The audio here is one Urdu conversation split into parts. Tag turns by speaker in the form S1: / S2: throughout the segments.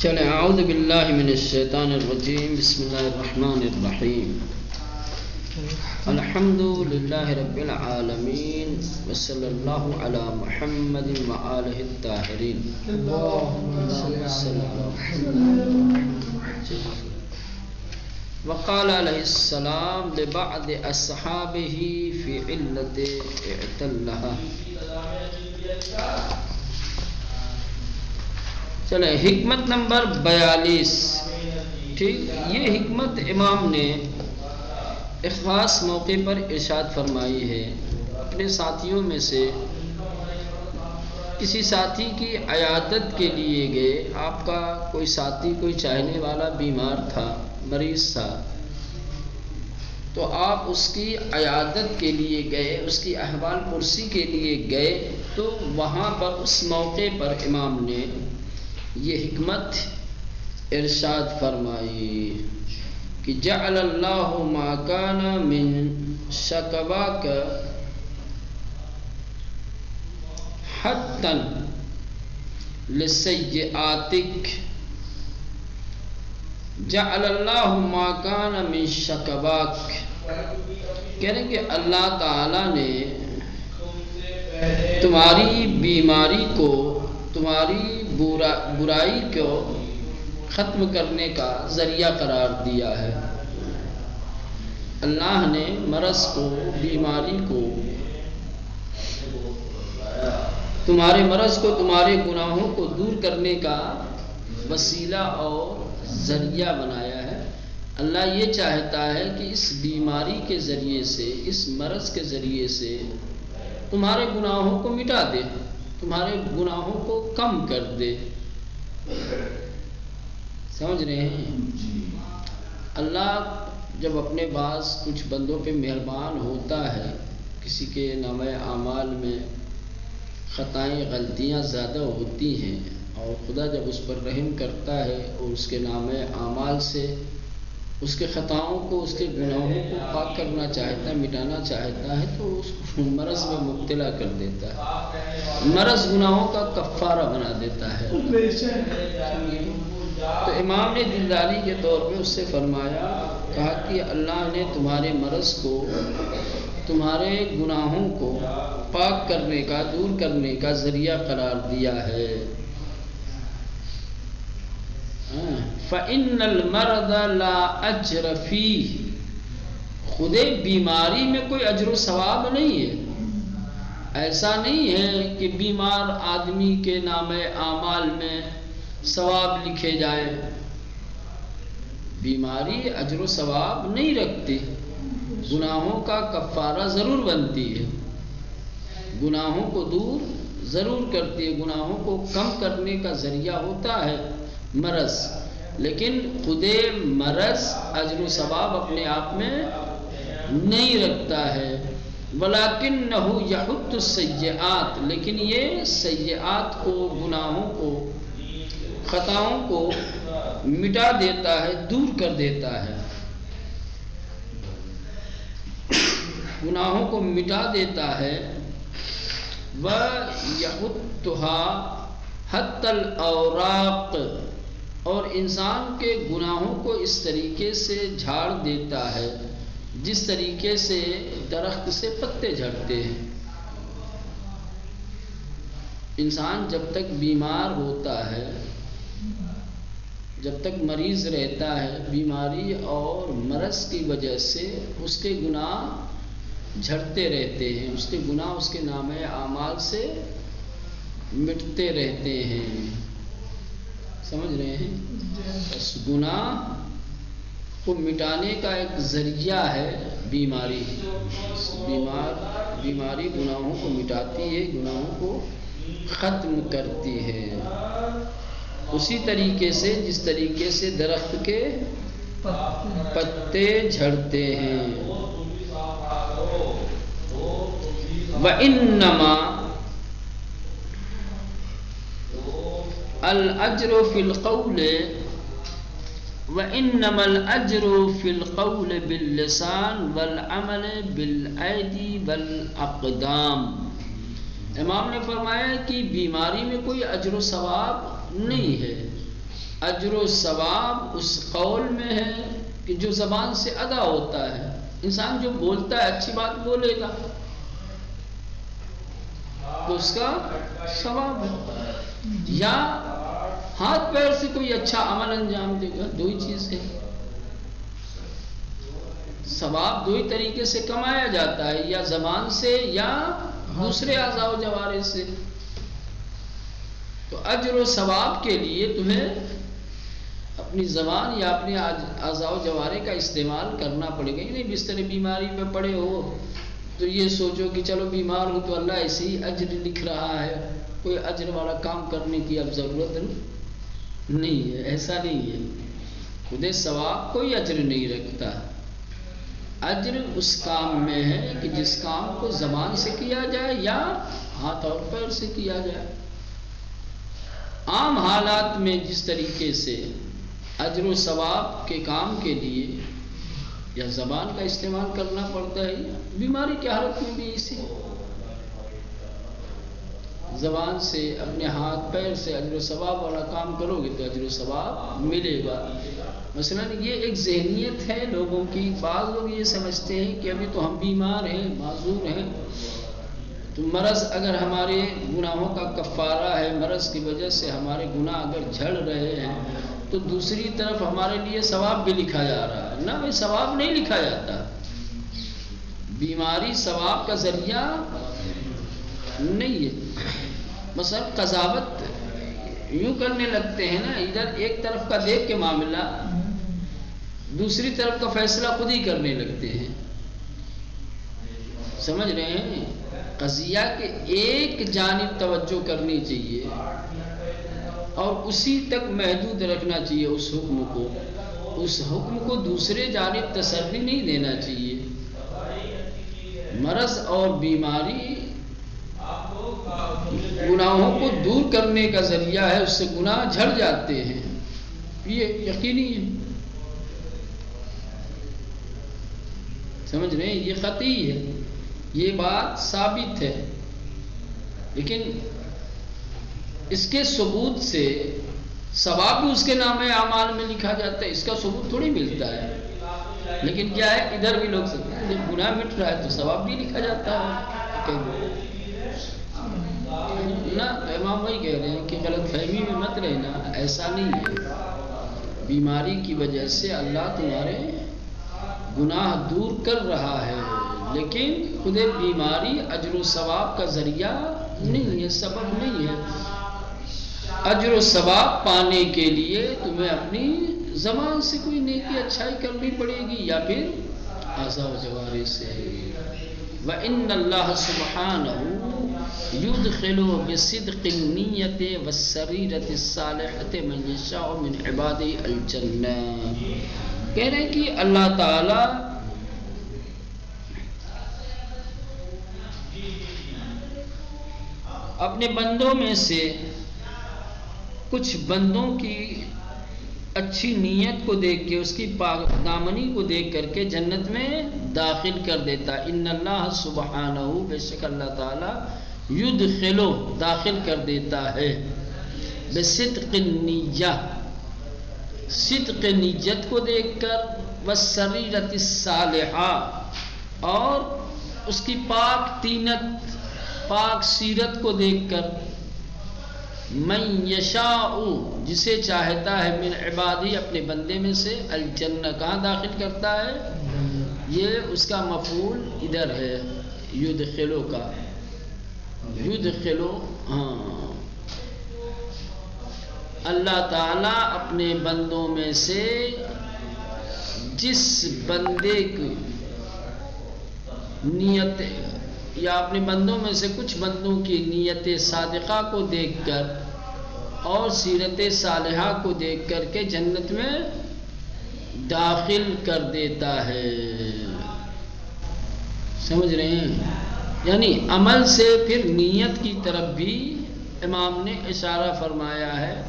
S1: چلیں اعوذ باللہ من الشیطان الرجیم بسم اللہ الرحمن الرحیم الحمد للہ رب العالمین وصلی اللہ علی محمد وآلہ الطاہرین وقال علیہ السلام لبعض اصحابہ فی علت اعتلہا. چلیں حکمت نمبر 42. ٹھیک، یہ حکمت امام نے ایک خاص موقع پر ارشاد فرمائی ہے. اپنے ساتھیوں میں سے کسی ساتھی کی عیادت کے لیے گئے. آپ کا کوئی ساتھی کوئی چاہنے والا بیمار تھا، مریض تھا، تو آپ اس کی عیادت کے لیے گئے، اس کی احوال پرسی کے لیے گئے. تو وہاں پر اس موقع پر امام نے یہ حکمت ارشاد فرمائی کہ جعل اللہ ما کان من شکواک حتا لسیئاتک. جعل اللہ ما کان من شکواک، کہہ رہے ہیں کہ اللہ تعالی نے تمہاری بیماری کو، تمہاری برائی کو ختم کرنے کا ذریعہ قرار دیا ہے. اللہ نے مرض کو، بیماری کو، تمہارے مرض کو، تمہارے گناہوں کو دور کرنے کا وسیلہ اور ذریعہ بنایا ہے. اللہ یہ چاہتا ہے کہ اس بیماری کے ذریعے سے، اس مرض کے ذریعے سے تمہارے گناہوں کو مٹا دے، تمہارے گناہوں کو کم کر دے. سمجھ رہے ہیں؟ اللہ جب اپنے بعض کچھ بندوں پہ مہربان ہوتا ہے، کسی کے نامہ اعمال میں خطائیں، غلطیاں زیادہ ہوتی ہیں، اور خدا جب اس پر رحم کرتا ہے اور اس کے نامہ اعمال سے اس کے خطاؤں کو، اس کے گناہوں کو پاک کرنا چاہتا ہے، مٹانا چاہتا ہے، تو اس کو مرض میں مبتلا کر دیتا ہے. مرض گناہوں کا کفارہ بنا دیتا ہے. تو امام نے دلداری کے طور پہ اس سے فرمایا، کہا کہ اللہ نے تمہارے مرض کو، تمہارے گناہوں کو پاک کرنے کا، دور کرنے کا ذریعہ قرار دیا ہے. فَإِنَّ الْمَرْضَ لَا أَجْرَ فِيهِ، خود بیماری میں کوئی اجر و ثواب نہیں ہے. ایسا نہیں ہے کہ بیمار آدمی کے نامہ اعمال میں ثواب لکھے جائے. بیماری اجر و ثواب نہیں رکھتی، گناہوں کا کفارہ ضرور بنتی ہے، گناہوں کو دور ضرور کرتی ہے، گناہوں کو کم کرنے کا ذریعہ ہوتا ہے مرض. لیکن خود مرض اجر و ثواب اپنے آپ میں نہیں رکھتا ہے. وَلَكِنَّهُ يَحُطُّ السَّيِّئَاتِ، لیکن یہ سیئات کو، گناہوں کو، خطاؤں کو مٹا دیتا ہے، دور کر دیتا ہے، گناہوں کو مٹا دیتا ہے. وَيَحُطُّهَا حَتَّى الْأَوْرَاقِ، اور انسان کے گناہوں کو اس طریقے سے جھاڑ دیتا ہے جس طریقے سے درخت سے پتے جھڑتے ہیں. انسان جب تک بیمار ہوتا ہے، جب تک مریض رہتا ہے، بیماری اور مرض کی وجہ سے اس کے گناہ جھڑتے رہتے ہیں، اس کے گناہ اس کے نامہ اعمال سے مٹتے رہتے ہیں. سمجھ رہے ہیں؟ اس گناہ کو مٹانے کا ایک ذریعہ ہے بیماری. بیماری گناہوں کو مٹاتی ہے، گناہوں کو ختم کرتی ہے. اسی طریقے سے جس طریقے سے درخت کے پتے جھڑتے ہیں. وَإِنَّمَا الْأَجْرُ فِي الْقَوْلِ وَإِنَّمَا الْأَجْرُ فِي الْقَوْلِ بِاللِّسَانِ وَالْعَمَلِ بِالْأَيْدِي وَالْأَقْدَامِ. امام نے فرمایا کہ بیماری میں کوئی اجر و ثواب نہیں ہے، اجر و ثواب اس قول میں ہے کہ جو زبان سے ادا ہوتا ہے. انسان جو بولتا ہے اچھی بات بولے گا تو اس کا ثواب ہے، یا ہاتھ پیر سے کوئی اچھا عمل انجام دے گا. دو ہی چیز ہے. ثواب دو ہی طریقے سے کمایا جاتا ہے، یا زبان سے یا دوسرے اعضاء و جوارح سے. تو اجر و ثواب کے لیے تمہیں اپنی زبان یا اپنے اعضاء و جوارح کا استعمال کرنا پڑے گا. نہیں بستر بیماری پہ پڑے ہو تو یہ سوچو کہ چلو بیمار ہو تو اللہ ایسے ہی اجر لکھ رہا ہے، کوئی اجر والا کام کرنے کی اب ضرورت نہیں ہے. ایسا نہیں ہے. خود ثواب کوئی اجر نہیں رکھتا. اجر اس کام میں ہے کہ جس کام کو زبان سے کیا جائے یا ہاتھ اور پیر سے کیا جائے. عام حالات میں جس طریقے سے اجر و ثواب کے کام کے لیے یا زبان کا استعمال کرنا پڑتا ہے، بیماری کی حالت میں بھی اسی زبان سے اپنے ہاتھ پیر سے اجر و ثواب والا کام کرو گے تو اجر و ثواب ملے گا. مثلا یہ ایک ذہنیت ہے لوگوں کی. بعض لوگ یہ سمجھتے ہیں کہ ابھی تو ہم بیمار ہیں، معذور ہیں، تو مرض اگر ہمارے گناہوں کا کفارہ ہے، مرض کی وجہ سے ہمارے گناہ اگر جھڑ رہے ہیں تو دوسری طرف ہمارے لیے ثواب بھی لکھا جا رہا ہے. نہ بھائی، ثواب نہیں لکھا جاتا. بیماری ثواب کا ذریعہ نہیں ہے. مثلا قضاوت یوں کرنے لگتے ہیں نا، ادھر ایک طرف کا دیکھ کے معاملہ، دوسری طرف کا فیصلہ خود ہی کرنے لگتے ہیں. سمجھ رہے ہیں؟ قضیہ کے ایک جانب توجہ کرنی چاہیے اور اسی تک محدود رکھنا چاہیے اس حکم کو. اس حکم کو دوسرے جانب تسری نہیں دینا چاہیے. مرض اور بیماری گناہوں کو دور کرنے کا ذریعہ ہے، اس سے گناہ جھڑ جاتے ہیں، یہ یقینی ہے. سمجھ رہے ہیں؟ یہ قطعی ہے، یہ بات ثابت ہے. لیکن اس کے ثبوت سے ثواب بھی اس کے نام اعمال میں لکھا جاتا ہے، اس کا ثبوت تھوڑی ملتا ہے. لیکن کیا ہے، ادھر بھی لوگ سمجھتے ہیں جب گناہ مٹ رہا ہے تو ثواب بھی لکھا جاتا ہے. نہ امام وہی کہہ رہے ہیں کہ غلط فہمی میں مت رہنا، ایسا نہیں ہے. بیماری کی وجہ سے اللہ تمہارے گناہ دور کر رہا ہے، لیکن خود بیماری اجر و ثواب کا ذریعہ نہیں ہے، سبب نہیں ہے. اجر و ثواب پانے کے لیے تمہیں اپنی زبان سے کوئی نیکی اچھائی کرنی پڑے گی یا پھر اعضاء و جوارح سے. وَإِنَّ اللَّهَ سُبْحَانَهُ يُدْخِلُ بِصِدْقِ النِّيَّةِ وَالسَّرِيرَةِ الصَّالِحَةِ مَن يَشَاءُ مِنْ عِبَادِهِ الْجَنَّةَ. کہہ رہے ہیں کہ اللہ تعالی اپنے بندوں میں سے کچھ بندوں کی اچھی نیت کو دیکھ کے، اس کی پاک دامنی کو دیکھ کر کے جنت میں داخل کر دیتا. ان اللہ سبحانہ، بے شک اللہ تعالی، یدخلو، داخل کر دیتا ہے، بصدق النیہ، صدق نیت کو دیکھ کر، والسریرۃ الصالحہ، اور اس کی پاک تینت، پاک سیرت کو دیکھ کر، من یشاء، جسے چاہتا ہے، من عبادی، اپنے بندے میں سے، الجنہ، کہاں داخل کرتا ہے؟ یہ اس کا مفعول ادھر ہے یدخلو کا. یدخلو، ہاں، اللہ تعالی اپنے بندوں میں سے جس بندے کی نیت، یا اپنے بندوں میں سے کچھ بندوں کی نیت صادقہ کو دیکھ کر اور سیرت صالحہ کو دیکھ کر کے جنت میں داخل کر دیتا ہے. سمجھ رہے ہیں؟ یعنی عمل سے پھر نیت کی طرف بھی امام نے اشارہ فرمایا ہے،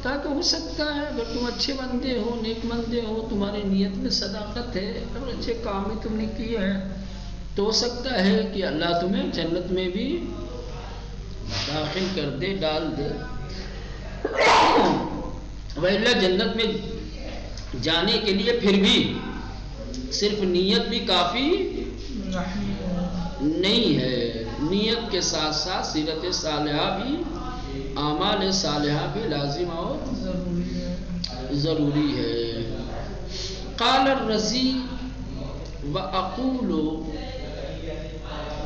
S1: تاکہ ہو سکتا ہے اگر تم اچھے بندے ہو، نیک بندے ہو، تمہاری نیت میں صداقت ہے اور اچھے کام بھی تم نے کیے ہیں، تو ہو سکتا ہے کہ اللہ تمہیں جنت میں بھی داخل کر دے، ڈال دے. وإلا جنت میں جانے کے لیے پھر بھی صرف نیت بھی کافی نہیں ہے، نیت کے ساتھ ساتھ سیرت صالحہ بھی، اعمال صالحہ بھی لازم اور ضروری ہے۔ قال الرزی وأقول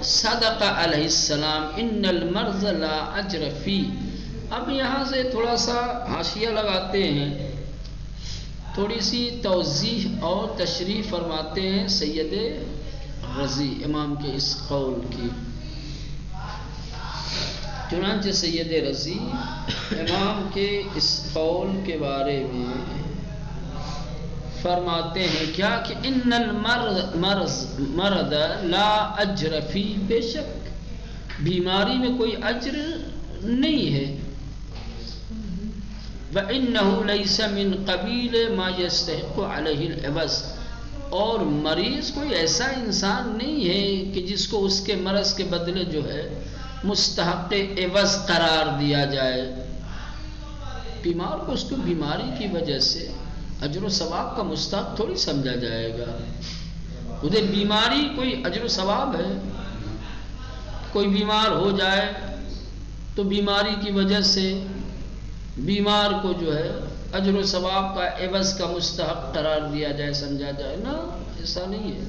S1: صدق علیہ السلام ان المرض لا اجر فی۔ اب یہاں سے تھوڑا سا حاشیہ لگاتے ہیں، تھوڑی سی توضیح اور تشریح فرماتے ہیں سید رضی امام کے اس قول کی۔ چنانچہ سید رضی امام کے اس قول کے بارے میں فرماتے ہیں کیا کہ ان المرض لا اجر فی، بے شک بیماری میں کوئی اجر نہیں ہے۔ وَإِنَّهُ لَيْسَ مِنْ قَبِيلِ مَا يَسْتَحِقُّ عَلَيْهِ الْعِوَضَ، اور مریض کوئی ایسا انسان نہیں ہے کہ جس کو اس کے مرض کے بدلے جو ہے مستحق عوض قرار دیا جائے۔ بیمار کو اس کو بیماری کی وجہ سے اجر و ثواب کا مستحق تھوڑی سمجھا جائے گا۔ ادھر بیماری کوئی اجر و ثواب ہے، کوئی بیمار ہو جائے تو بیماری کی وجہ سے بیمار کو جو ہے اجر و ثواب کا عوض کا مستحق قرار دیا جائے، سمجھا جائے نا، ایسا نہیں ہے۔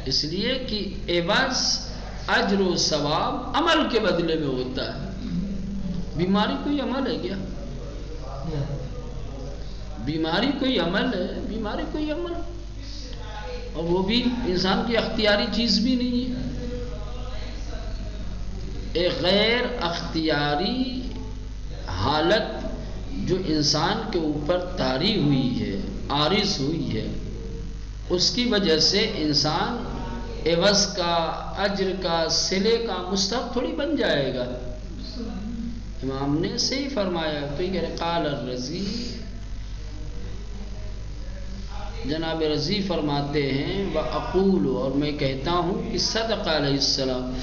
S1: اس لیے کہ عوض اجر و ثواب عمل کے بدلے میں ہوتا ہے۔ بیماری کوئی عمل ہے کیا؟ بیماری کوئی عمل ہے؟ بیماری کوئی عمل، اور وہ بھی انسان کی اختیاری چیز بھی نہیں ہے۔ ایک غیر اختیاری حالت جو انسان کے اوپر طاری ہوئی ہے، عارض ہوئی ہے، اس کی وجہ سے انسان عوض کا، اجر کا، صلے کا مستحق تھوڑی بن جائے گا۔ امام نے صحیح فرمایا۔ تو یہ کہہ رہے قال الرزی، جناب رضی فرماتے ہیں وَأَقُولُ، اور میں کہتا ہوں کہ صدق علیہ السلام،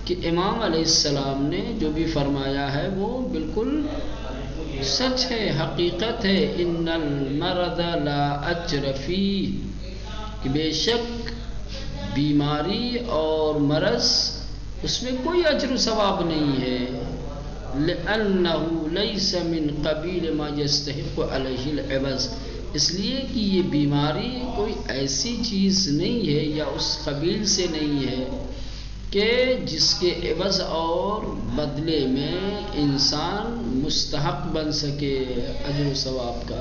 S1: کہ امام علیہ السلام نے جو بھی فرمایا ہے وہ بالکل سچ ہے، حقیقت ہے۔ ان المرض لا اجر فیہ، کہ بے شک بیماری اور مرض اس میں کوئی اجر و ثواب نہیں ہے۔ لأنه ليس من قبیل ما يستحق علیہ العوض، اس لیے کہ یہ بیماری کوئی ایسی چیز نہیں ہے یا اس قبیل سے نہیں ہے کہ جس کے عوض اور بدلے میں انسان مستحق بن سکے اجر و ثواب کا۔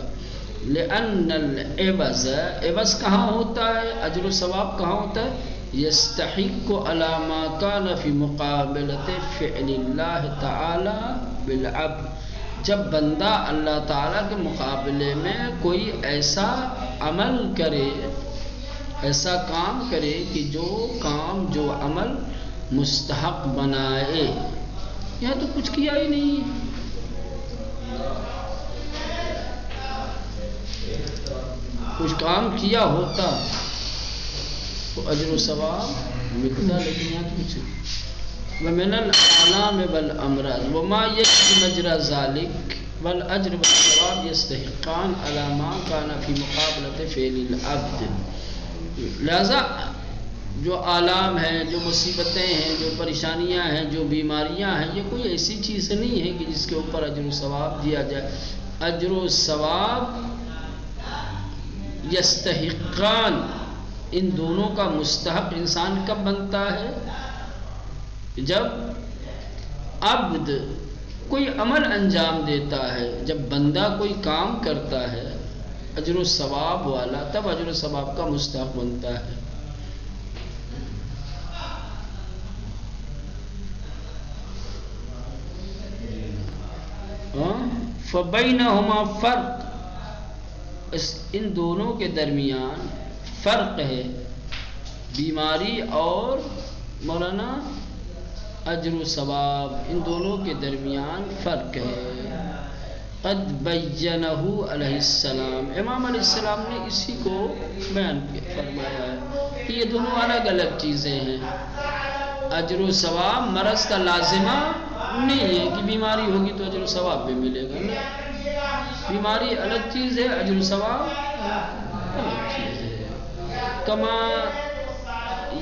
S1: لأن العوض، عوض کہاں ہوتا ہے، اجر و ثواب کہاں ہوتا ہے؟ یستحق علی ما کان فی مقابلۃ فعل اللہ تعالی بالعبد، جب بندہ اللہ تعالیٰ کے مقابلے میں کوئی ایسا عمل کرے، ایسا کام کرے کہ جو کام، جو عمل مستحق بنائے۔ یہاں تو کچھ کیا ہی نہیں، کچھ کام کیا ہوتا تو اجر و ثواب ملتا، لیکن یہاں کچھ وَمِنَ الْأَعْلَامِ وَالْأَمْرَاضِ وَمَا يَجْرِي مَجْرَى ذَلِكَ وَالْأَجْرُ وَالثَّوَابُ يَسْتَحِقَّانِ عَلَى مَا كَانَ فِي مُقَابَلَةِ فِعْلِ الْعَبْدِ۔ لہذا جو آلام ہیں، جو مصیبتیں ہیں، جو پریشانیاں ہیں، جو بیماریاں ہیں، یہ کوئی ایسی چیز نہیں ہے کہ جس کے اوپر اجر و ثواب دیا جائے۔ اجر و ثواب یستحقان، ان دونوں کا مستحق انسان کب بنتا ہے؟ جب عبد کوئی عمل انجام دیتا ہے، جب بندہ کوئی کام کرتا ہے اجر و ثواب والا، تب اجر و ثواب کا مستحق بنتا ہے۔ فبینہما فرق، ان دونوں کے درمیان فرق ہے، بیماری اور مولانا اجر و ثواب، ان دونوں کے درمیان فرق ہے۔ قد بینہ علیہ السلام، امام علیہ السلام نے اسی کو بیان فرمایا ہے کہ یہ دونوں الگ الگ چیزیں ہیں۔ اجر و ثواب مرض کا لازمہ نہیں ہے کہ بیماری ہوگی تو اجر و ثواب بھی ملے گا، بیماری الگ چیز ہے، اجر و ثواب الگ چیز ہے. کما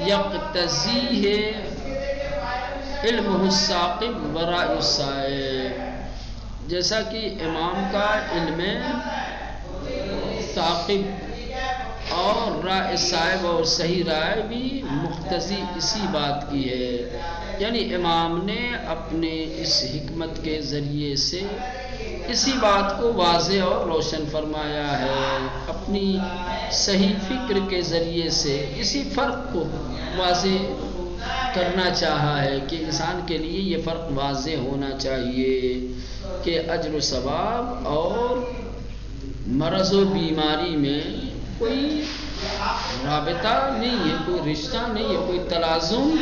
S1: یقتضی ہے علم الثاقب و رائے الصائب، جیسا کہ امام کا علم ثاقب اور رائے صائب اور صحیح رائے بھی مقتضی اسی بات کی ہے. یعنی امام نے اپنے اس حکمت کے ذریعے سے اسی بات کو واضح اور روشن فرمایا ہے، اپنی صحیح فکر کے ذریعے سے اسی فرق کو واضح کرنا چاہا ہے کہ انسان کے لیے یہ فرق واضح ہونا چاہیے کہ اجر و ثواب اور مرض و بیماری میں کوئی رابطہ نہیں ہے، کوئی رشتہ نہیں ہے، کوئی تلازم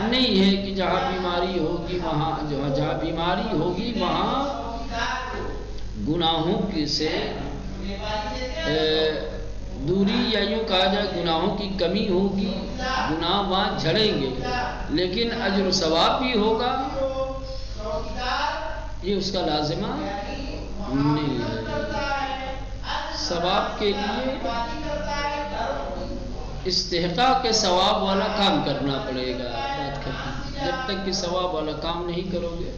S1: نہیں ہے کہ جہاں بیماری ہوگی وہاں گناہوں کی سے دوری، یا یوں کہا جائے گناہوں کی کمی ہوگی، گناہ وہاں جھڑیں گے، لیکن اجر و ثواب بھی ہوگا، یہ اس کا لازمہ نہیں ہے. ثواب کے لیے استحقاق کے ثواب والا کام کرنا پڑے گا. بات کرتے ہیں جب تک کہ ثواب والا کام نہیں کرو گے